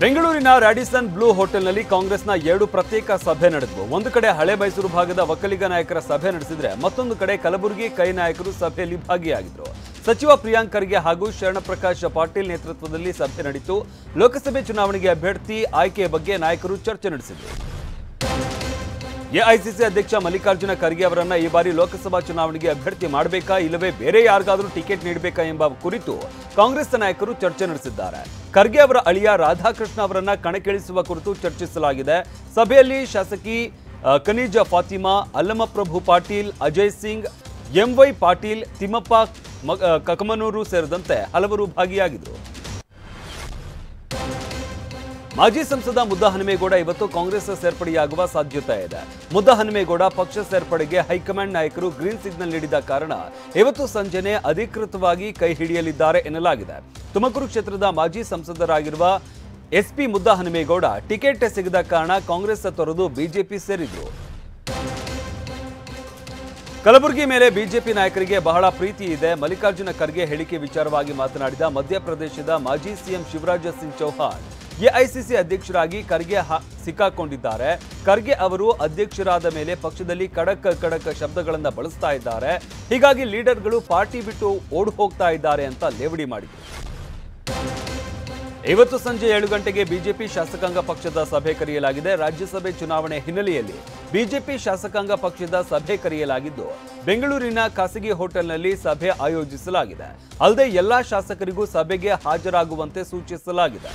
ಬೆಂಗಳೂರಿನ Radisson blue ಹೋಟೆಲ್ನಲ್ಲಿ ಕಾಂಗ್ರೆಸ್ನ 2 ಪ್ರತ್ಯೇಕ ಸಭೆ ನಡೆದವು. ಒಂದು ಕಡೆ ಹಳೆ ಮೈಸೂರು ಭಾಗದ ಒಕ್ಕಲಿಗ ನಾಯಕರ ಸಭೆ ನಡೆಸಿದ್ರೆ ಮತ್ತೊಂದು ಕಡೆ ಕಲಬುರಗಿ ಕೈ ನಾಯಕರು ಸಭೆಯಲ್ಲಿ ಭಾಗಿಯಾಗಿದ್ದರು. ಸಚಿವ ಪ್ರಿಯಾಂಕ್ ಖರ್ಗೆ ಹಾಗೂ ಶರಣಪ್ರಕಾಶ್ ಪಾಟೀಲ್ ನೇತೃತ್ವದಲ್ಲಿ ಸಭೆ ನಡೆಯಿತು. ಲೋಕಸಭೆ ಚುನಾವಣೆಗೆ ಅಭ್ಯರ್ಥಿ ಆಯ್ಕೆಯ ಬಗ್ಗೆ ನಾಯಕರು ಚರ್ಚೆ ನಡೆಸಿದರು. ಎಐಸಿಸಿ ಅಧ್ಯಕ್ಷ ಮಲ್ಲಿಕಾರ್ಜುನ ಖರ್ಗೆ ಅವರನ್ನ ಈ ಬಾರಿ ಲೋಕಸಭಾ ಚುನಾವಣೆಗೆ ಅಭ್ಯರ್ಥಿ ಮಾಡಬೇಕಾ ಇಲ್ಲವೇ ಬೇರೆ ಯಾರಿಗಾದರೂ ಟಿಕೆಟ್ ನೀಡಬೇಕಾ ಎಂಬ ಕುರಿತು ಕಾಂಗ್ರೆಸ್ ನಾಯಕರು ಚರ್ಚೆ ನಡೆಸಿದ್ದಾರೆ. ಖರ್ಗೆ ಅವರ ಅಳಿಯ ರಾಧಾಕೃಷ್ಣ ಅವರನ್ನ ಕಣಕ್ಕಿಳಿಸುವ ಕುರಿತು ಚರ್ಚಿಸಲಾಗಿದೆ. ಸಭೆಯಲ್ಲಿ ಶಾಸಕಿ ಖನೀಜ ಫಾತಿಮಾ, ಅಲ್ಲಮಪ್ರಭು ಪಾಟೀಲ್, ಅಜಯ್ ಸಿಂಗ್, ಎಂವೈ ಪಾಟೀಲ್, ತಿಮ್ಮಪ್ಪ ಕಕಮನೂರು ಸೇರಿದಂತೆ ಹಲವರು ಭಾಗಿಯಾಗಿದ್ದರು. ಮಾಜಿ ಸಂಸದ ಮುದ್ದಹನುಮೇಗೌಡ ಇವತ್ತು ಕಾಂಗ್ರೆಸ್ ಸೇರ್ಪಡೆಯಾಗುವ ಸಾಧ್ಯತೆ ಇದೆ. ಮುದ್ದಹನುಮೇಗೌಡ ಪಕ್ಷ ಸೇರ್ಪಡೆಗೆ ಹೈಕಮಾಂಡ್ ನಾಯಕರು ಗ್ರೀನ್ ಸಿಗ್ನಲ್ ನೀಡಿದ ಕಾರಣ ಇವತ್ತು ಸಂಜೆನೆ ಅಧಿಕೃತವಾಗಿ ಕೈ ಹಿಡಿಯಲಿದ್ದಾರೆ ಎನ್ನಲಾಗಿದೆ. ತುಮಕೂರು ಕ್ಷೇತ್ರದ ಮಾಜಿ ಸಂಸದರಾಗಿರುವ ಎಸ್ಪಿ ಮುದ್ದಹನುಮೇಗೌಡ ಟಿಕೆಟ್ ಸಿಗದ ಕಾರಣ ಕಾಂಗ್ರೆಸ್ ತೊರೆದು ಬಿಜೆಪಿ ಸೇರಿದ್ರು. ಕಲಬುರಗಿ ಮೇಲೆ ಬಿಜೆಪಿ ನಾಯಕರಿಗೆ ಬಹಳ ಪ್ರೀತಿ ಇದೆ. ಮಲ್ಲಿಕಾರ್ಜುನ ಖರ್ಗೆ ಹೇಳಿಕೆ ವಿಚಾರವಾಗಿ ಮಾತನಾಡಿದ ಮಧ್ಯಪ್ರದೇಶದ ಮಾಜಿ ಸಿಎಂ ಶಿವರಾಜ್ ಸಿಂಗ್ ಚೌಹಾಣ್ ಎಐಸಿಸಿ ಅಧ್ಯಕ್ಷರಾಗಿ ಖರ್ಗೆ ಸಿಕ್ಕಾಕೊಂಡಿದ್ದಾರೆ. ಖರ್ಗೆ ಅವರು ಅಧ್ಯಕ್ಷರಾದ ಮೇಲೆ ಪಕ್ಷದಲ್ಲಿ ಖಡಕ್ ಶಬ್ದಗಳನ್ನು ಬಳಸ್ತಾ ಇದ್ದಾರೆ. ಹೀಗಾಗಿ ಲೀಡರ್ಗಳು ಪಾರ್ಟಿ ಬಿಟ್ಟು ಓಡಿ ಹೋಗ್ತಾ ಇದ್ದಾರೆ ಅಂತ ಲೇವಡಿ ಮಾಡಿದರು. ಇವತ್ತು ಸಂಜೆ 7 ಗಂಟೆಗೆ ಬಿಜೆಪಿ ಶಾಸಕಾಂಗ ಪಕ್ಷದ ಸಭೆ ಕರೆಯಲಾಗಿದೆ. ರಾಜ್ಯಸಭೆ ಚುನಾವಣೆ ಹಿನ್ನೆಲೆಯಲ್ಲಿ ಬಿಜೆಪಿ ಶಾಸಕಾಂಗ ಪಕ್ಷದ ಸಭೆ ಕರೆಯಲಾಗಿದ್ದು ಬೆಂಗಳೂರಿನ ಖಾಸಗಿ ಹೋಟೆಲ್ನಲ್ಲಿ ಸಭೆ ಆಯೋಜಿಸಲಾಗಿದೆ. ಅಲ್ಲದೆ ಎಲ್ಲಾ ಶಾಸಕರಿಗೂ ಸಭೆಗೆ ಹಾಜರಾಗುವಂತೆ ಸೂಚಿಸಲಾಗಿದೆ.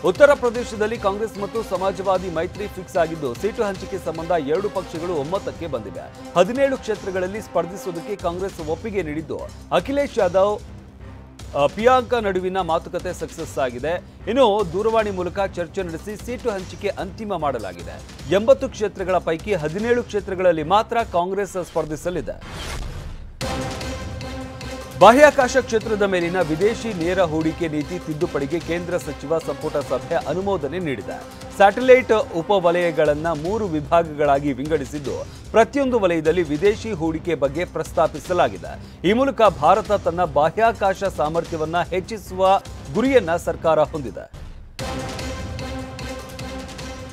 ಉತ್ತರ ಪ್ರದೇಶದಲ್ಲಿ ಕಾಂಗ್ರೆಸ್ ಮತ್ತು ಸಮಾಜವಾದಿ ಮೈತ್ರಿ ಫಿಕ್ಸ್ ಆಗಿದ್ದು ಸೀಟು ಹಂಚಿಕೆ ಸಂಬಂಧ 2 ಪಕ್ಷಗಳು ಒಮ್ಮತಕ್ಕೆ ಬಂದಿವೆ. 17 ಕ್ಷೇತ್ರಗಳಲ್ಲಿ ಸ್ಪರ್ಧಿಸುವುದಕ್ಕೆ ಕಾಂಗ್ರೆಸ್ ಒಪ್ಪಿಗೆ ನೀಡಿದ್ದು ಅಖಿಲೇಶ್ ಯಾದವ್ ಪ್ರಿಯಾಂಕಾ ನಡುವಿನ ಮಾತುಕತೆ ಸಕ್ಸಸ್ ಆಗಿದೆ. ಇನ್ನು ದೂರವಾಣಿ ಮೂಲಕ ಚರ್ಚೆ ನಡೆಸಿ ಸೀಟು ಹಂಚಿಕೆ ಅಂತಿಮ ಮಾಡಲಾಗಿದೆ. 80 ಕ್ಷೇತ್ರಗಳ ಪೈಕಿ 17 ಕ್ಷೇತ್ರಗಳಲ್ಲಿ ಮಾತ್ರ ಕಾಂಗ್ರೆಸ್ ಸ್ಪರ್ಧಿಸಲಿದೆ. ಬಾಹ್ಯಾಕಾಶ ಕ್ಷೇತ್ರದ ಮೇಲಿನ ವಿದೇಶಿ ನೇರ ಹೂಡಿಕೆ ನೀತಿ ತಿದ್ದುಪಡಿಗೆ ಕೇಂದ್ರ ಸಚಿವ ಸಂಪುಟ ಸಭೆ ಅನುಮೋದನೆ ನೀಡಿದೆ. ಸ್ಯಾಟಲೈಟ್ ಉಪವಲಯಗಳನ್ನು 3 ವಿಭಾಗಗಳಾಗಿ ವಿಂಗಡಿಸಿದ್ದು ಪ್ರತಿಯೊಂದು ವಲಯದಲ್ಲಿ ವಿದೇಶಿ ಹೂಡಿಕೆ ಬಗ್ಗೆ ಪ್ರಸ್ತಾಪಿಸಲಾಗಿದೆ. ಈ ಮೂಲಕ ಭಾರತ ತನ್ನ ಬಾಹ್ಯಾಕಾಶ ಸಾಮರ್ಥ್ಯವನ್ನು ಹೆಚ್ಚಿಸುವ ಗುರಿಯನ್ನ ಸರ್ಕಾರ ಹೊಂದಿದೆ.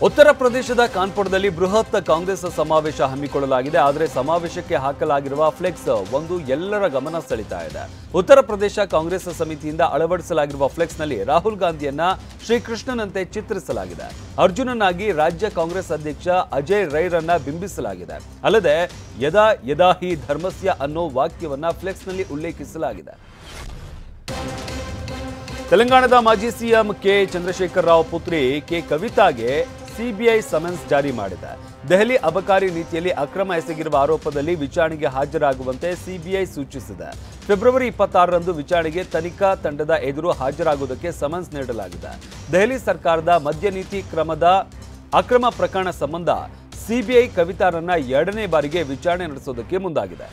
ಉತ್ತರ ಪ್ರದೇಶದ ಕಾನ್ಪುರದಲ್ಲಿ ಬೃಹತ್ ಕಾಂಗ್ರೆಸ್ ಸಮಾವೇಶ ಹಮ್ಮಿಕೊಳ್ಳಲಾಗಿದೆ. ಆದರೆ ಸಮಾವೇಶಕ್ಕೆ ಹಾಕಲಾಗಿರುವ ಫ್ಲೆಕ್ಸ್ ಒಂದು ಎಲ್ಲರ ಗಮನ ಸೆಳೀತಾ ಇದೆ. ಉತ್ತರ ಪ್ರದೇಶ ಕಾಂಗ್ರೆಸ್ ಸಮಿತಿಯಿಂದ ಅಳವಡಿಸಲಾಗಿರುವ ಫ್ಲೆಕ್ಸ್ನಲ್ಲಿ ರಾಹುಲ್ ಗಾಂಧಿಯನ್ನ ಶ್ರೀಕೃಷ್ಣನಂತೆ ಚಿತ್ರಿಸಲಾಗಿದೆ. ಅರ್ಜುನನಾಗಿ ರಾಜ್ಯ ಕಾಂಗ್ರೆಸ್ ಅಧ್ಯಕ್ಷ ಅಜಯ್ ರೈರನ್ನ ಬಿಂಬಿಸಲಾಗಿದೆ. ಅಲ್ಲದೆ ಯದಾ ಯದಾ ಹಿ ಧರ್ಮಸ್ಯ ಅನ್ನೋ ವಾಕ್ಯವನ್ನ ಫ್ಲೆಕ್ಸ್ನಲ್ಲಿ ಉಲ್ಲೇಖಿಸಲಾಗಿದೆ. ತೆಲಂಗಾಣದ ಮಾಜಿ ಸಿಎಂ ಕೆ ಚಂದ್ರಶೇಖರ್ ರಾವ್ ಪುತ್ರಿ ಕೆ ಕವಿತಾಗೆ ಸಿಬಿಐ ಸಮನ್ಸ್ ಜಾರಿ ಮಾಡಿದೆ. ದೆಹಲಿ ಅಬಕಾರಿ ನೀತಿಯಲ್ಲಿ ಅಕ್ರಮ ಎಸಗಿರುವ ಆರೋಪದಲ್ಲಿ ವಿಚಾರಣೆಗೆ ಹಾಜರಾಗುವಂತೆ ಸಿಬಿಐ ಸೂಚಿಸಿದೆ. ಫೆಬ್ರವರಿ 26ರಂದು ವಿಚಾರಣೆಗೆ ತನಿಖಾ ತಂಡದ ಎದುರು ಹಾಜರಾಗುವುದಕ್ಕೆ ಸಮನ್ಸ್ ನೀಡಲಾಗಿದೆ. ದೆಹಲಿ ಸರ್ಕಾರದ ಮದ್ಯ ನೀತಿ ಅಕ್ರಮ ಪ್ರಕರಣ ಸಂಬಂಧ ಸಿಬಿಐ ಕವಿತಾರನ್ನ 2ನೇ ಬಾರಿಗೆ ವಿಚಾರಣೆ ನಡೆಸೋದಕ್ಕೆ ಮುಂದಾಗಿದೆ.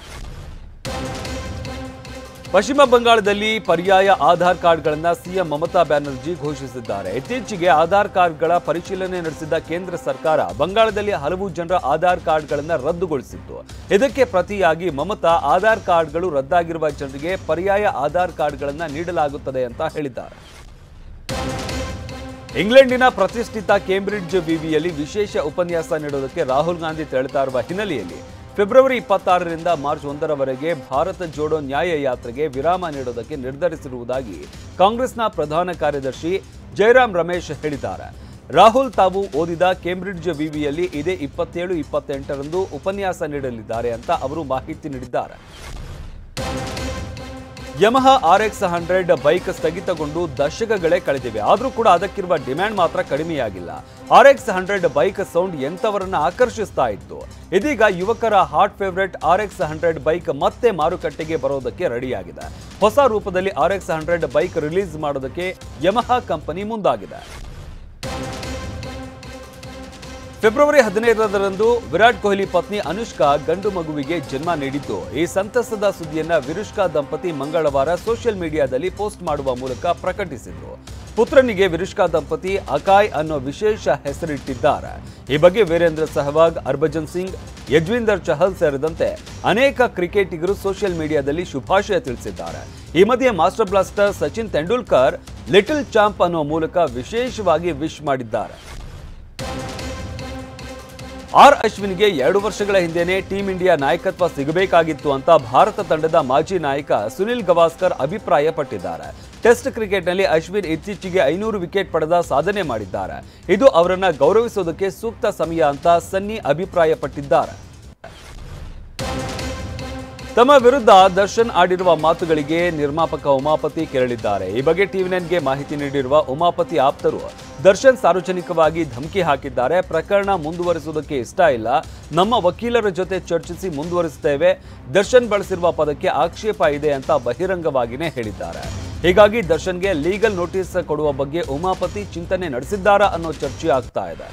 ಪಶ್ಚಿಮ ಬಂಗಾಳದಲ್ಲಿ ಪರ್ಯಾಯ ಆಧಾರ್ ಕಾರ್ಡ್ಗಳನ್ನು ಸಿಎಂ ಮಮತಾ ಬ್ಯಾನರ್ಜಿ ಘೋಷಿಸಿದ್ದಾರೆ. ಇತ್ತೀಚೆಗೆ ಆಧಾರ್ ಕಾರ್ಡ್ಗಳ ಪರಿಶೀಲನೆ ನಡೆಸಿದ ಕೇಂದ್ರ ಸರ್ಕಾರ ಬಂಗಾಳದಲ್ಲಿ ಹಲವು ಜನರ ಆಧಾರ್ ಕಾರ್ಡ್ಗಳನ್ನು ರದ್ದುಗೊಳಿಸಿತ್ತು. ಇದಕ್ಕೆ ಪ್ರತಿಯಾಗಿ ಮಮತಾ ಆಧಾರ್ ಕಾರ್ಡ್ಗಳು ರದ್ದಾಗಿರುವ ಜನರಿಗೆ ಪರ್ಯಾಯ ಆಧಾರ್ ಕಾರ್ಡ್ಗಳನ್ನು ನೀಡಲಾಗುತ್ತದೆ ಅಂತ ಹೇಳಿದ್ದಾರೆ. ಇಂಗ್ಲೆಂಡಿನ ಪ್ರತಿಷ್ಠಿತ ಕೇಂಬ್ರಿಡ್ಜ್ ವಿವಿಯಲ್ಲಿ ವಿಶೇಷ ಉಪನ್ಯಾಸ ನೀಡೋದಕ್ಕೆ ರಾಹುಲ್ ಗಾಂಧಿ ತೆರಳುತ್ತಾ ಇರುವ ಹಿನ್ನೆಲೆಯಲ್ಲಿ ಫೆಬ್ರವರಿ 26ರಿಂದ ಮಾರ್ಚ್ 1ರವರೆಗೆ ಭಾರತ ಜೋಡೋ ನ್ಯಾಯ ಯಾತ್ರೆಗೆ ವಿರಾಮ ನೀಡೋದಕ್ಕೆ ನಿರ್ಧರಿಸಿರುವುದಾಗಿ ಕಾಂಗ್ರೆಸ್ನ ಪ್ರಧಾನ ಕಾರ್ಯದರ್ಶಿ ಜಯರಾಮ್ ರಮೇಶ್ ಹೇಳಿದ್ದಾರೆ. ರಾಹುಲ್ ತಾವು ಓದಿದ ಕೇಂಬ್ರಿಡ್ಜ್ ವಿವಿಯಲ್ಲಿ ಇದೇ 27-28ರಂದು ಉಪನ್ಯಾಸ ನೀಡಲಿದ್ದಾರೆ ಅಂತ ಅವರು ಮಾಹಿತಿ ನೀಡಿದ್ದಾರೆ. ಯಮಹ RX100 ಬೈಕ್ ಸ್ಥಗಿತಗೊಂಡು ದಶಕಗಳೇ ಕಳೆದಿವೆ. ಆದರೂ ಕೂಡ ಅದಕ್ಕಿರುವ ಡಿಮ್ಯಾಂಡ್ ಮಾತ್ರ ಕಡಿಮೆಯಾಗಿಲ್ಲ. RX100 ಬೈಕ್ ಸೌಂಡ್ ಎಂಥವರನ್ನ ಆಕರ್ಷಿಸ್ತಾ ಇತ್ತು. ಇದೀಗ ಯುವಕರ ಹಾಟ್ ಫೇವರೇಟ್ RX100 ಬೈಕ್ ಮತ್ತೆ ಮಾರುಕಟ್ಟೆಗೆ ಬರೋದಕ್ಕೆ ರೆಡಿಯಾಗಿದೆ. ಹೊಸ ರೂಪದಲ್ಲಿ RX100 ಬೈಕ್ ರಿಲೀಸ್ ಮಾಡೋದಕ್ಕೆ ಯಮಹ ಕಂಪನಿ ಮುಂದಾಗಿದೆ. ಫೆಬ್ರವರಿ 15ರಂದು ವಿರಾಟ್ ಕೊಹ್ಲಿ ಪತ್ನಿ ಅನುಷ್ಕಾ ಗಂಡು ಮಗುವಿಗೆ ಜನ್ಮ ನೀಡಿದ್ದು ಈ ಸಂತಸದ ಸುದ್ದಿಯನ್ನ ವಿರುಷ್ಕಾ ದಂಪತಿ ಮಂಗಳವಾರ ಸೋಷಿಯಲ್ ಮೀಡಿಯಾದಲ್ಲಿ ಪೋಸ್ಟ್ ಮಾಡುವ ಮೂಲಕ ಪ್ರಕಟಿಸಿದ್ರು. ಪುತ್ರನಿಗೆ ವಿರುಷ್ಕಾ ದಂಪತಿ ಅಕಾಯ್ ಅನ್ನೋ ವಿಶೇಷ ಹೆಸರಿಟ್ಟಿದ್ದಾರೆ. ಈ ಬಗ್ಗೆ ವೀರೇಂದ್ರ ಸೆಹವಾಗ್, ಹರ್ಭಜನ್ ಸಿಂಗ್, ಯಜ್ವಿಂದರ್ ಚಹಲ್ ಸೇರಿದಂತೆ ಅನೇಕ ಕ್ರಿಕೆಟಿಗರು ಸೋಷಿಯಲ್ ಮೀಡಿಯಾದಲ್ಲಿ ಶುಭಾಶಯ ತಿಳಿಸಿದ್ದಾರೆ. ಈ ಮಧ್ಯೆ master blaster Sachin Tendulkar little champ ಅನ್ನೋ ಮೂಲಕ ವಿಶೇಷವಾಗಿ ವಿಶ್ ಮಾಡಿದ್ದಾರೆ. ಆರ್ ಅಶ್ವಿನ್ಗೆ 2 ವರ್ಷಗಳ ಹಿಂದೆಯೇ ಟೀಂ ಇಂಡಿಯಾ ನಾಯಕತ್ವ ಸಿಗಬೇಕಾಗಿತ್ತು ಅಂತ ಭಾರತ ತಂಡದ ಮಾಜಿ ನಾಯಕ ಸುನಿಲ್ ಗವಾಸ್ಕರ್ ಅಭಿಪ್ರಾಯಪಟ್ಟಿದ್ದಾರೆ. ಟೆಸ್ಟ್ ಕ್ರಿಕೆಟ್ನಲ್ಲಿ ಅಶ್ವಿನ್ ಇತ್ತೀಚೆಗೆ 500 ವಿಕೆಟ್ ಪಡೆದ ಸಾಧನೆ ಮಾಡಿದ್ದಾರೆ. ಇದು ಅವರನ್ನು ಗೌರವಿಸೋದಕ್ಕೆ ಸೂಕ್ತ ಸಮಯ ಅಂತ ಸನ್ನಿ ಅಭಿಪ್ರಾಯಪಟ್ಟಿದ್ದಾರೆ. ತಮ್ಮ ವಿರುದ್ಧ ದರ್ಶನ್ ಆಡಿರುವ ಮಾತುಗಳಿಗೆ ನಿರ್ಮಾಪಕ ಉಮಾಪತಿ ಕೆರಳಿದ್ದಾರೆ. ಈ ಬಗ್ಗೆ ಟಿವಿ9ಗೆ ಮಾಹಿತಿ ನೀಡಿರುವ ಉಮಾಪತಿ ಆಪ್ತರು, ದರ್ಶನ್ ಸಾರ್ವಜನಿಕವಾಗಿ ಧಮಕಿ ಹಾಕಿದ್ದಾರೆ. ಪ್ರಕರಣ ಮುಂದುವರಿಸುವುದಕ್ಕೆ ಇಷ್ಟ ಇಲ್ಲ. ನಮ್ಮ ವಕೀಲರ ಜೊತೆ ಚರ್ಚಿಸಿ ಮುಂದುವರಿಸುತ್ತೇವೆ. ದರ್ಶನ್ ಬಳಸಿರುವ ಪದಕ್ಕೆ ಆಕ್ಷೇಪ ಇದೆ ಅಂತ ಬಹಿರಂಗವಾಗಿಯೇ ಹೇಳಿದ್ದಾರೆ. ಹೀಗಾಗಿ ದರ್ಶನ್ಗೆ ಲೀಗಲ್ ನೋಟಿಸ್ ಕೊಡುವ ಬಗ್ಗೆ ಉಮಾಪತಿ ಚಿಂತನೆ ನಡೆಸಿದ್ದಾರಾ ಅನ್ನೋ ಚರ್ಚೆ ಆಗ್ತಾ ಇದೆ.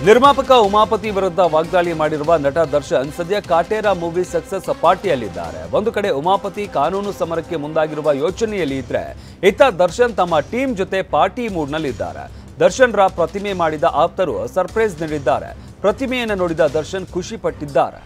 ನಿರ್ಮಾಪಕ ಉಮಾಪತಿ ವಿರುದ್ಧ ವಾಗ್ದಾಳಿ ಮಾಡಿರುವ ನಟ ದರ್ಶನ್ ಸದ್ಯ ಕಾಟೇರ ಮೂವಿ ಸಕ್ಸಸ್ ಪಾರ್ಟಿಯಲ್ಲಿದ್ದಾರೆ. ಒಂದು ಕಡೆ ಉಮಾಪತಿ ಕಾನೂನು ಸಮರಕ್ಕೆ ಮುಂದಾಗಿರುವ ಯೋಚನೆಯಲ್ಲಿ ಇದ್ರೆ, ಇತ್ತ ದರ್ಶನ್ ತಮ್ಮ ಟೀಮ್ ಜೊತೆ ಪಾರ್ಟಿ ಮೂಡ್ನಲ್ಲಿದ್ದಾರೆ. ದರ್ಶನ್ ರ ಪ್ರತಿಮೆ ಮಾಡಿದ ಆಪ್ತರು ಸರ್ಪ್ರೈಸ್ ನೀಡಿದ್ದಾರೆ. ಪ್ರತಿಮೆಯನ್ನು ನೋಡಿದ ದರ್ಶನ್ ಖುಷಿ ಪಟ್ಟಿದ್ದಾರೆ.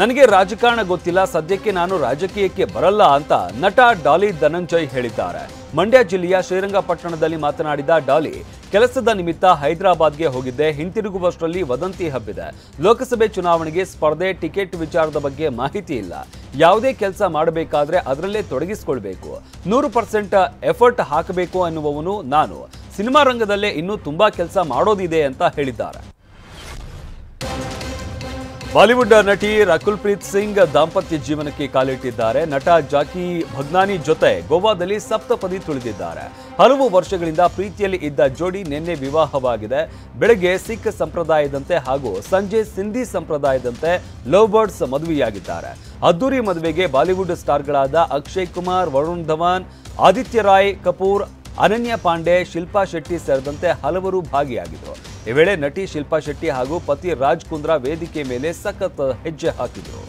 ನನಗೆ ರಾಜಕಾರಣ ಗೊತ್ತಿಲ್ಲ, ಸದ್ಯಕ್ಕೆ ನಾನು ರಾಜಕೀಯಕ್ಕೆ ಬರಲ್ಲ ಅಂತ ನಟ ಡಾಲಿ ಧನಂಜಯ್ ಹೇಳಿದ್ದಾರೆ. ಮಂಡ್ಯ ಜಿಲ್ಲೆಯ ಶ್ರೀರಂಗಪಟ್ಟಣದಲ್ಲಿ ಮಾತನಾಡಿದ ಡಾಲಿ, ಕೆಲಸದ ನಿಮಿತ್ತ ಹೈದರಾಬಾದ್ಗೆ ಹೋಗಿದ್ದೆ. ಹಿಂತಿರುಗುವಷ್ಟರಲ್ಲಿ ವದಂತಿ ಹಬ್ಬಿದೆ. ಲೋಕಸಭೆ ಚುನಾವಣೆಗೆ ಸ್ಪರ್ಧೆ, ಟಿಕೆಟ್ ವಿಚಾರದ ಬಗ್ಗೆ ಮಾಹಿತಿ ಇಲ್ಲ. ಯಾವುದೇ ಕೆಲಸ ಮಾಡಬೇಕಾದ್ರೆ ಅದರಲ್ಲೇ ತೊಡಗಿಸಿಕೊಳ್ಬೇಕು. 100% ಎಫರ್ಟ್ ಹಾಕಬೇಕು ಅನ್ನುವವನು ನಾನು. ಸಿನಿಮಾ ರಂಗದಲ್ಲೇ ಇನ್ನೂ ತುಂಬಾ ಕೆಲಸ ಮಾಡೋದಿದೆ ಅಂತ ಹೇಳಿದ್ದಾರೆ. ಬಾಲಿವುಡ್ ನಟಿ ರಕುಲ್ ಪ್ರೀತ್ ಸಿಂಗ್ ದಾಂಪತ್ಯ ಜೀವನಕ್ಕೆ ಕಾಲಿಟ್ಟಿದ್ದಾರೆ. ನಟ ಜಾಕಿ ಭಗ್ನಾನಿ ಜೊತೆ ಗೋವಾದಲ್ಲಿ ಸಪ್ತಪದಿ ತುಳಿದಿದ್ದಾರೆ. ಹಲವು ವರ್ಷಗಳಿಂದ ಪ್ರೀತಿಯಲ್ಲಿ ಇದ್ದ ಜೋಡಿ ನಿನ್ನೆ ವಿವಾಹವಾಗಿದೆ. ಬೆಳಗ್ಗೆ ಸಿಖ್ ಸಂಪ್ರದಾಯದಂತೆ ಹಾಗೂ ಸಂಜೆ ಸಿಂಧಿ ಸಂಪ್ರದಾಯದಂತೆ ಲವ್ ಬರ್ಡ್ಸ್ ಮದುವೆಯಾಗಿದ್ದಾರೆ. ಅದ್ದೂರಿ ಮದುವೆಗೆ ಬಾಲಿವುಡ್ ಸ್ಟಾರ್ಗಳಾದ ಅಕ್ಷಯ್ ಕುಮಾರ್, ವರುಣ್ ಧವನ್, ಆದಿತ್ಯ ರಾಯ್ ಕಪೂರ್, ಅನನ್ಯ ಪಾಂಡೆ, ಶಿಲ್ಪಾ ಶೆಟ್ಟಿ ಸೇರಿದಂತೆ ಹಲವರು ಭಾಗಿಯಾಗಿದ್ದರು. ಈ ವೇಳೆ ನಟಿ ಶಿಲ್ಪಾ ಶೆಟ್ಟಿ ಹಾಗೂ ಪತಿ ರಾಜ್ ಕುಂದ್ರಾ ವೇದಿಕೆ ಮೇಲೆ ಸಖತ್ ಹೆಜ್ಜೆ ಹಾಕಿದರು.